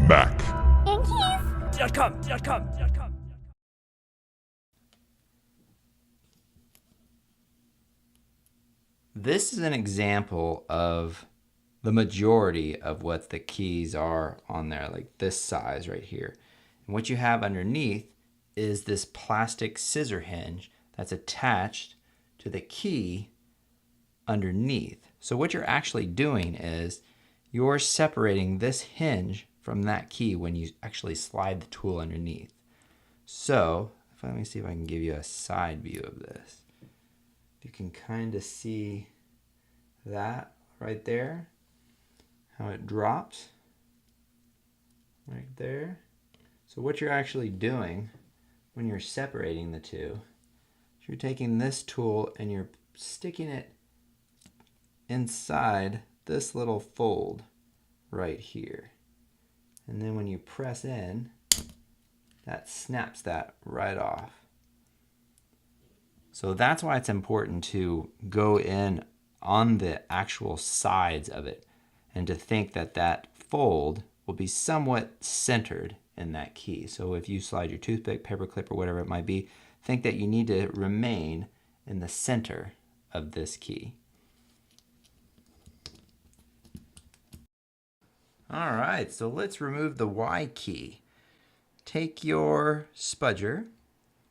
Mac. Hinge.com. This is an example of the majority of what the keys are on there, like this size right here. And what you have underneath is this plastic scissor hinge that's attached to the key underneath. So what you're actually doing is you're separating this hinge from that key when you actually slide the tool underneath. So let me see if I can give you a side view of this. You can kind of see that right there, how it drops right there. So what you're actually doing when you're separating the two is you're taking this tool and you're sticking it inside this little fold right here. And then when you press in, that snaps that right off. So that's why it's important to go in on the actual sides of it and to think that that fold will be somewhat centered in that key. So if you slide your toothpick, paper clip, or whatever it might be, think that you need to remain in the center of this key. All right, so let's remove the Y key. Take your spudger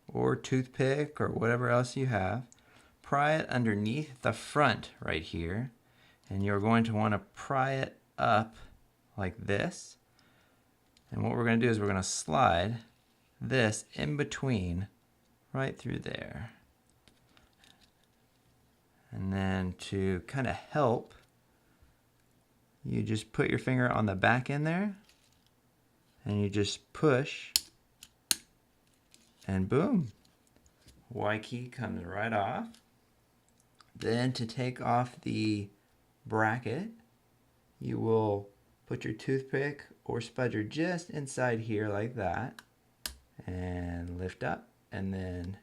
or toothpick or whatever else you have, pry it underneath the front right here, and you're going to want to pry it up like this. And what we're going to do is we're going to slide this in between right through there. And then to kind of help, you just put your finger on the back end there and you just push and boom, Y key comes right off. Then to take off the bracket, you will put your toothpick or spudger just inside here like that and lift up, and then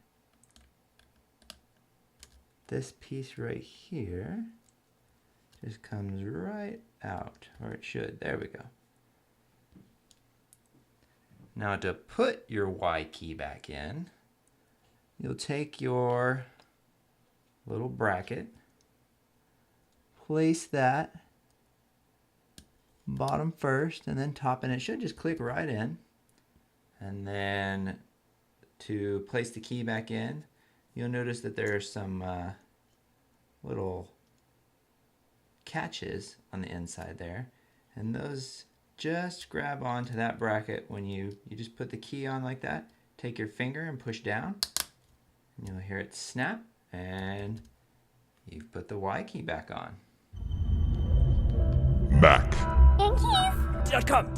this piece right here just comes right out, or it should. There we go. Now to put your Y key back in, you'll take your little bracket, place that bottom first and then top, and it should just click right in. And then to place the key back in, you'll notice that there are some little catches on the inside there, and those just grab onto that bracket when you just put the key on like that. Take your finger and push down, and you'll hear it snap, and you've put the Y key back on. Mac. Hinge.com.